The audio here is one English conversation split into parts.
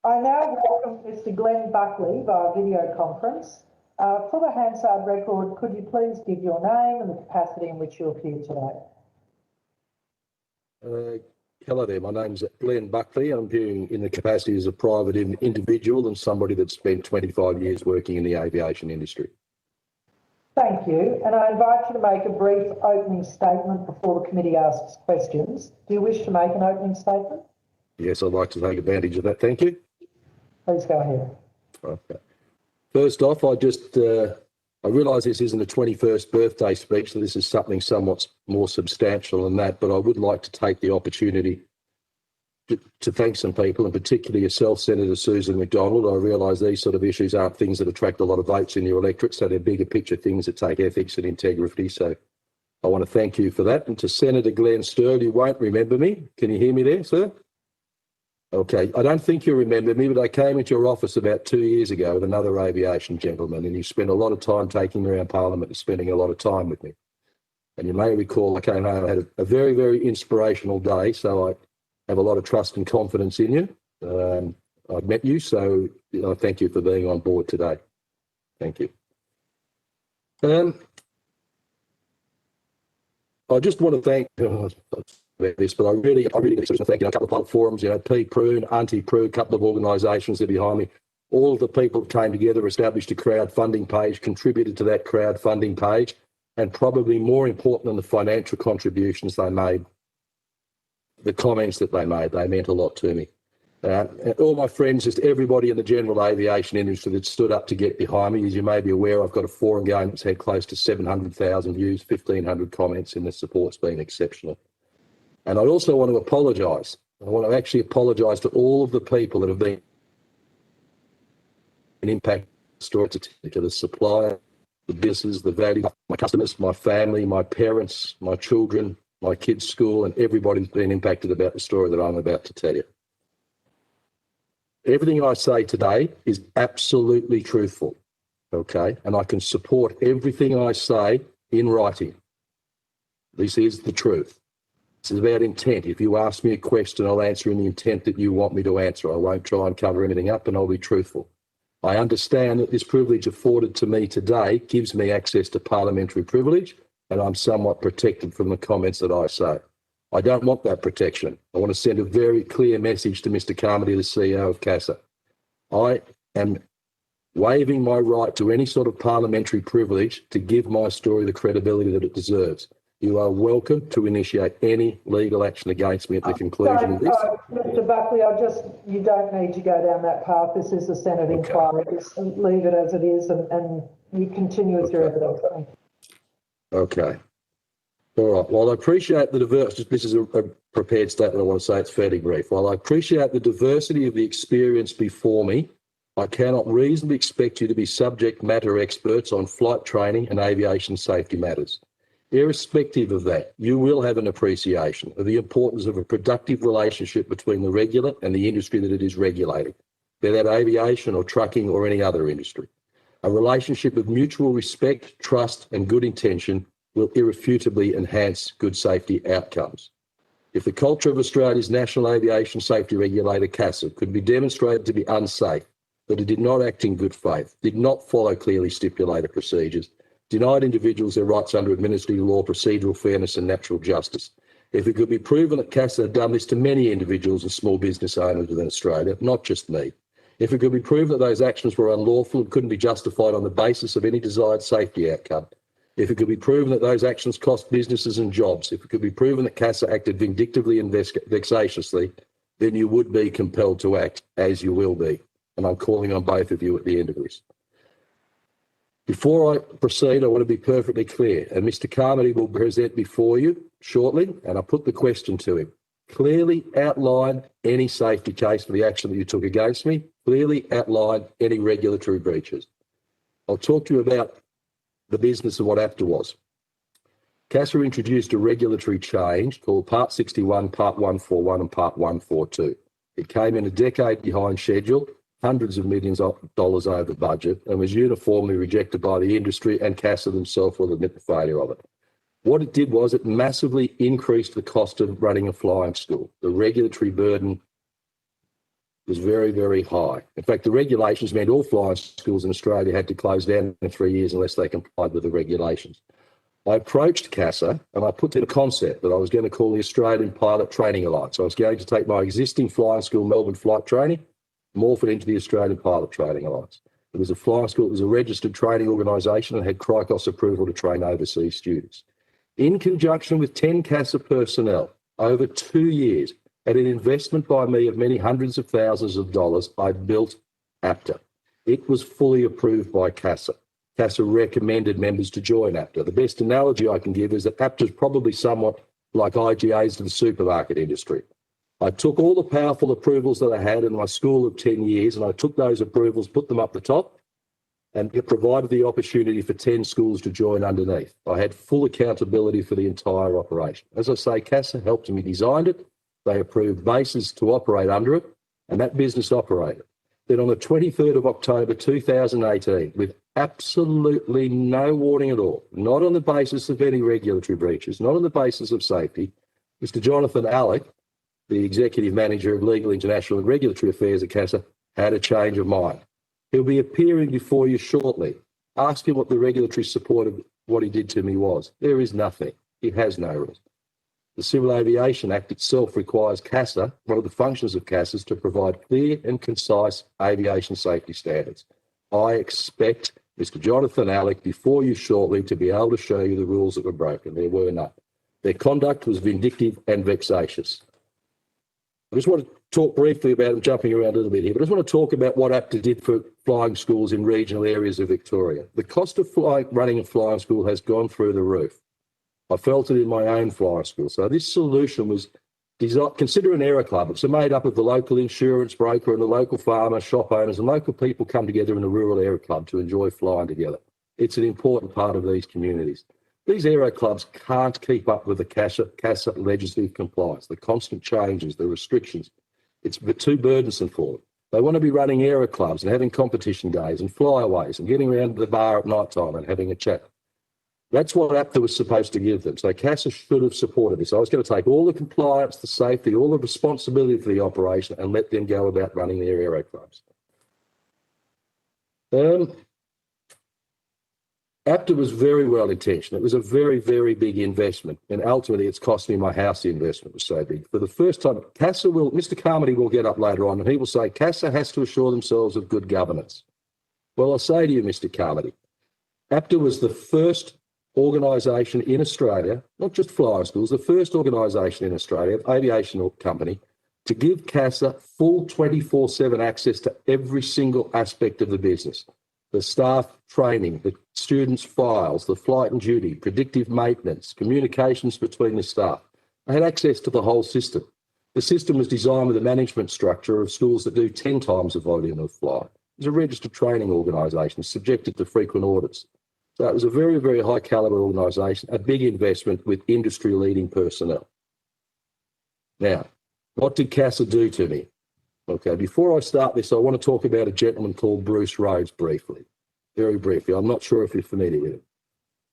I now welcome Mr. Glen Buckley via video conference. For the Hansard record, could you please give your name and the capacity in which you appear today? Hello there, my name's Glen Buckley. I'm appearing in the capacity as a private individual and somebody that's spent 25 years working in the aviation industry. Thank you, and I invite you to make a brief opening statement before the committee asks questions. Do you wish to make an opening statement? Yes, I'd like to take advantage of that, thank you. Please go ahead. Okay. First off, I realise this isn't a 21st birthday speech, so this is something somewhat more substantial than that, but I would like to take the opportunity to thank some people, and particularly yourself, Senator Susan McDonald. I realise these sort of issues aren't things that attract a lot of votes in your electorate, so they're bigger picture things that take ethics and integrity, so I want to thank you for that. And to Senator Glen Sturl, you won't remember me. Can you hear me there, sir? Okay, I don't think you remember me, but I came into your office about 2 years ago with another aviation gentleman, and you spent a lot of time taking me around Parliament and spending a lot of time with me. And you may recall I came home, I had a very, very inspirational day, so I have a lot of trust and confidence in you. I've met you, so I thank you for being on board today. Thank you. I just want to thank this, but I really thank a couple of public forums, P. Prune, Auntie Prue, a couple of organisations that are behind me. All of the people that came together, established a crowdfunding page, contributed to that crowdfunding page, and probably more important than the financial contributions they made, the comments that they made, they meant a lot to me. And all my friends, just everybody in the general aviation industry that stood up to get behind me. As you may be aware, I've got a forum going that's had close to 700,000 views, 1,500 comments, and the support's been exceptional. And I'd also want to apologise. I want to actually apologise to all of the people that have been impacted to the supplier, the business, the value, my customers, my family, my parents, my children, my kids' school, and everybody's been impacted about the story that I'm about to tell you. Everything I say today is absolutely truthful, okay? And I can support everything I say in writing. This is the truth. This is about intent. If you ask me a question, I'll answer in the intent that you want me to answer. I won't try and cover anything up, and I'll be truthful. I understand that this privilege afforded to me today gives me access to parliamentary privilege, and I'm somewhat protected from the comments that I say. I don't want that protection. I want to send a very clear message to Mr. Carmody, the CEO of CASA. I am waiving my right to any sort of parliamentary privilege to give my story the credibility that it deserves. You are welcome to initiate any legal action against me at the conclusion of this. Mr. Buckley, you don't need to go down that path. This is a Senate inquiry. Just leave it as it is and you continue with your evidence. Thank you. Okay. All right. While I appreciate the diversity, this is a prepared statement, I want to say it's fairly brief. While I appreciate the diversity of the experience before me, I cannot reasonably expect you to be subject matter experts on flight training and aviation safety matters. Irrespective of that, you will have an appreciation of the importance of a productive relationship between the regulator and the industry that it is regulating, be that aviation or trucking or any other industry. A relationship of mutual respect, trust and good intention will irrefutably enhance good safety outcomes. If the culture of Australia's National Aviation Safety Regulator, CASA, could be demonstrated to be unsafe, that it did not act in good faith, did not follow clearly stipulated procedures, denied individuals their rights under administrative law, procedural fairness and natural justice. If it could be proven that CASA had done this to many individuals and small business owners within Australia, not just me, if it could be proven that those actions were unlawful and couldn't be justified on the basis of any desired safety outcome, if it could be proven that those actions cost businesses and jobs, if it could be proven that CASA acted vindictively and vexatiously, then you would be compelled to act, as you will be. And I'm calling on both of you at the end of this. Before I proceed, I want to be perfectly clear, and Mr. Carmody will present before you shortly, and I put the question to him. Clearly outline any safety case for the action that you took against me, clearly outline any regulatory breaches. I'll talk to you about the business of what AFTA was. CASA introduced a regulatory change called Part 61, Part 141 and Part 142. It came in a decade behind schedule, hundreds of millions of dollars over budget, and was uniformly rejected by the industry, and CASA themselves will admit the failure of it. What it did was it massively increased the cost of running a flying school. The regulatory burden was very, very high. In fact, the regulations meant all flying schools in Australia had to close down in 3 years unless they complied with the regulations. I approached CASA and I put in a concept that I was going to call the Australian Pilot Training Alliance. I was going to take my existing flying school, Melbourne Flight Training, morph it into the Australian Pilot Training Alliance. It was a flying school, it was a registered training organisation and had CRICOS approval to train overseas students. In conjunction with 10 CASA personnel, over 2 years, at an investment by me of many hundreds of thousands of dollars, I built APTA. It was fully approved by CASA. CASA recommended members to join APTA. The best analogy I can give is that APTA is probably somewhat like IGA's to the supermarket industry. I took all the powerful approvals that I had in my school of 10 years and I took those approvals, put them up the top, and it provided the opportunity for 10 schools to join underneath. I had full accountability for the entire operation. As I say, CASA helped me design it. They approved bases to operate under it, and that business operated. Then on the 23rd of October 2018, with absolutely no warning at all, not on the basis of any regulatory breaches, not on the basis of safety, Mr. Jonathan Alec, the Executive Manager of Legal, International and Regulatory Affairs at CASA, had a change of mind. He'll be appearing before you shortly. Ask him what the regulatory support of what he did to me was. There is nothing. He has no rules. The Civil Aviation Act itself requires CASA, one of the functions of CASA, is to provide clear and concise aviation safety standards. I expect Mr. Jonathan Alec before you shortly to be able to show you the rules that were broken. There were none. Their conduct was vindictive and vexatious. I just want to talk briefly about, I'm jumping around a little bit here, but I just want to talk about what APTA did for flying schools in regional areas of Victoria. The cost of running a flying school has gone through the roof. I felt it in my own flying school. So this solution was designed, consider an aero club. It's made up of the local insurance broker and the local farmer, shop owners, and local people come together in a rural aero club to enjoy flying together. It's an important part of these communities. These aero clubs can't keep up with the CASA legislative compliance, the constant changes, the restrictions. It's too burdensome for them. They want to be running aero clubs and having competition days and flyaways and getting around to the bar at night time and having a chat. That's what APTA was supposed to give them. So CASA should have supported this. I was going to take all the compliance, the safety, all the responsibility for the operation and let them go about running their aero clubs. APTA was very well intentioned. It was a very, very big investment. And ultimately, it's cost me my house. The investment was so big. For the first time, CASA will, Mr. Carmody will get up later on and he will say, CASA has to assure themselves of good governance. Well, I'll say to you, Mr. Carmody, APTA was the first organisation in Australia, not just flying schools, the first organisation in Australia, aviation company, to give CASA full 24/7 access to every single aspect of the business. The staff training, the students' files, the flight and duty, predictive maintenance, communications between the staff. They had access to the whole system. The system was designed with a management structure of schools that do 10 times the volume of flight. It was a registered training organisation subjected to frequent audits. So it was a very, very high calibre organisation, a big investment with industry-leading personnel. Now, what did CASA do to me? Okay, before I start this, I want to talk about a gentleman called Bruce Rhodes briefly, very briefly. I'm not sure if you're familiar with him.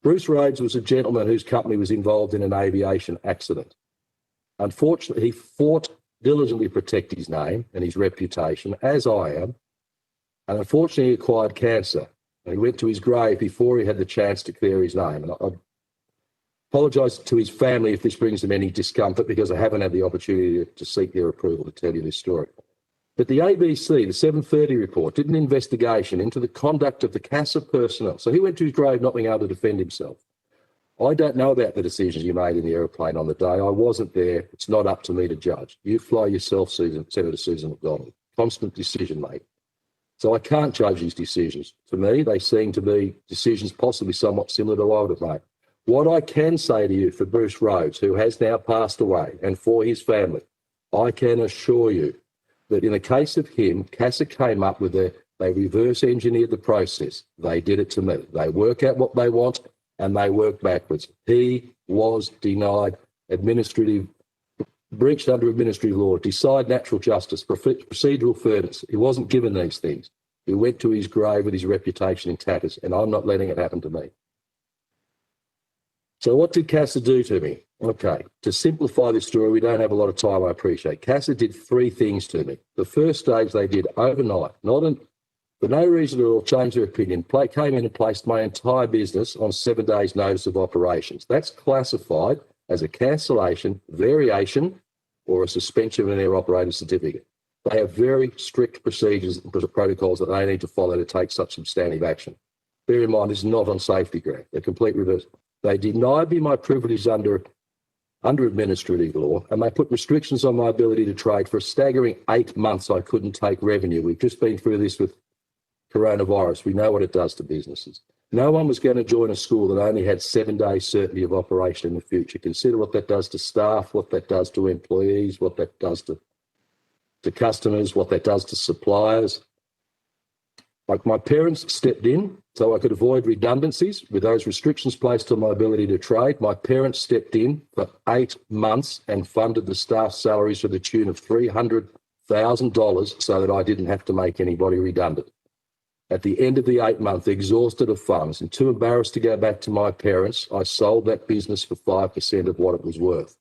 Bruce Rhodes was a gentleman whose company was involved in an aviation accident. Unfortunately, he fought diligently to protect his name and his reputation, as I am, and unfortunately he acquired cancer. And he went to his grave before he had the chance to clear his name. And I apologise to his family if this brings them any discomfort because I haven't had the opportunity to seek their approval to tell you this story. But the ABC, the 7:30 report, did an investigation into the conduct of the CASA personnel. So he went to his grave not being able to defend himself. I don't know about the decisions you made in the aeroplane on the day. I wasn't there. It's not up to me to judge. You fly yourself, Senator Susan McDonald. Constant decision making. So I can't judge his decisions. To me, they seem to be decisions possibly somewhat similar to what I would have made. What I can say to you for Bruce Rhodes, who has now passed away, and for his family, I can assure you that in the case of him, CASA came up with they reverse engineered the process. They did it to me. They work out what they want and they work backwards. He was denied breached under administrative law, decide natural justice, procedural fairness. He wasn't given these things. He went to his grave with his reputation in tatters, and I'm not letting it happen to me. So what did CASA do to me? Okay, to simplify this story, we don't have a lot of time, I appreciate. CASA did 3 things to me. The first stage they did overnight, for no reason at all, changed their opinion, came in and placed my entire business on 7 days' notice of operations. That's classified as a cancellation, variation, or a suspension of their operating certificate. They have very strict procedures and protocols that they need to follow to take such substantive action. Bear in mind, this is not on safety ground. They're complete reverse. They denied me my privileges under administrative law, and they put restrictions on my ability to trade for a staggering 8 months. I couldn't take revenue. We've just been through this with coronavirus. We know what it does to businesses. No one was going to join a school that only had 7 days certainty of operation in the future. Consider what that does to staff, what that does to employees, what that does to customers, what that does to suppliers. Like, my parents stepped in so I could avoid redundancies with those restrictions placed on my ability to trade. My parents stepped in for 8 months and funded the staff salaries to the tune of $300,000 so that I didn't have to make anybody redundant. At the end of the 8 months, exhausted of funds and too embarrassed to go back to my parents, I sold that business for 5% of what it was worth.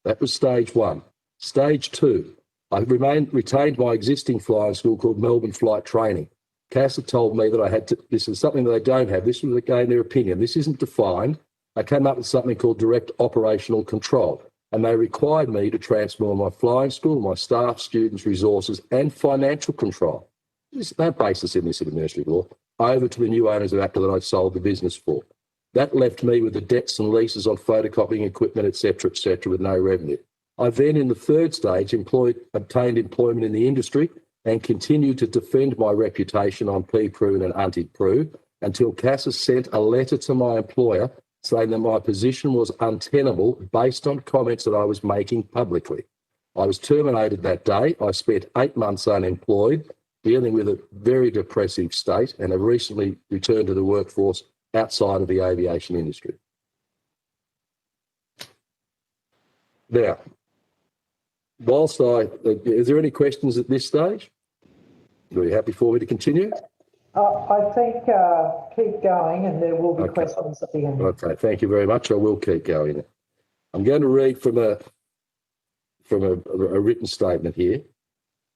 That was stage 1. Stage 2, I retained my existing flying school called Melbourne Flight Training. CASA told me that I had to, this is something that they don't have, this was again their opinion, this isn't defined. I came up with something called direct operational control, and they required me to transfer my flying school, my staff, students, resources, and financial control. There's no basis in this administrative law, over to the new owners of APTA that I sold the business for. That left me with the debts and leases on photocopying equipment, et cetera, with no revenue. I then, in the 3rd stage, obtained employment in the industry and continued to defend my reputation on PPRU and anti-PRU until CASA sent a letter to my employer saying that my position was untenable based on comments that I was making publicly. I was terminated that day. I spent 8 months unemployed, dealing with a very depressive state, and have recently returned to the workforce outside of the aviation industry. Now, is there any questions at this stage? Are you happy for me to continue? I think keep going, and there will be questions at the end. Okay, thank you very much. I will keep going. I'm going to read from a written statement here.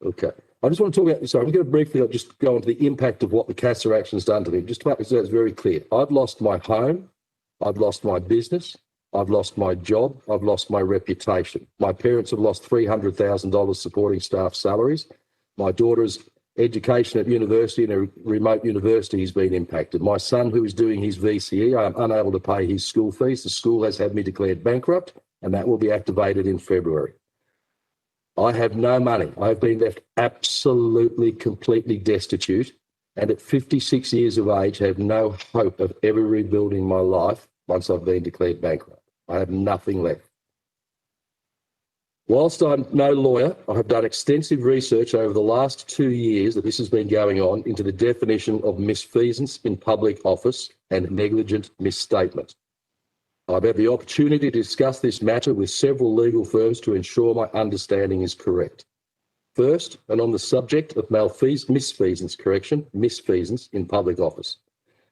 Okay. I just want to talk about, I'm going to briefly just go into the impact of what the CASA action has done to me, just to make it so it's very clear. I've lost my home, I've lost my business, I've lost my job, I've lost my reputation. My parents have lost $300,000 supporting staff salaries. My daughter's education at university, in a remote university, has been impacted. My son, who is doing his VCE, I am unable to pay his school fees. The school has had me declared bankrupt, and that will be activated in February. I have no money. I have been left absolutely, completely destitute, and at 56 years of age, have no hope of ever rebuilding my life once I've been declared bankrupt. I have nothing left. Whilst I'm no lawyer, I have done extensive research over the last 2 years that this has been going on into the definition of misfeasance in public office and negligent misstatement. I've had the opportunity to discuss this matter with several legal firms to ensure my understanding is correct. First, and on the subject of misfeasance in public office.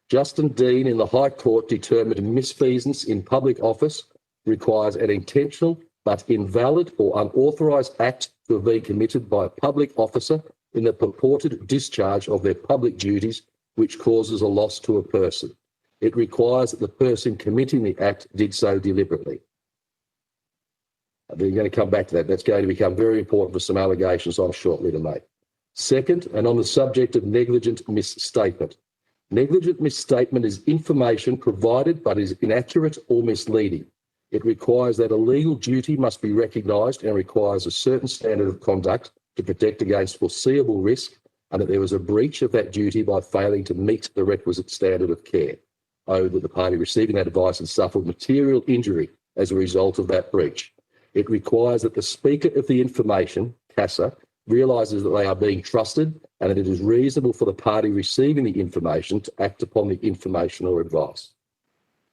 Justin Dean in the High Court determined misfeasance in public office requires an intentional but invalid or unauthorised act to have been committed by a public officer in the purported discharge of their public duties which causes a loss to a person. It requires that the person committing the act did so deliberately. We're going to come back to that. That's going to become very important for some allegations I'm shortly to make. Second, and on the subject of negligent misstatement. Negligent misstatement is information provided but is inaccurate or misleading. It requires that a legal duty must be recognised and requires a certain standard of conduct to protect against foreseeable risk, and that there was a breach of that duty by failing to meet the requisite standard of care. That the party receiving that advice has suffered material injury as a result of that breach. It requires that the speaker of the information, CASA, realises that they are being trusted and that it is reasonable for the party receiving the information to act upon the information or advice.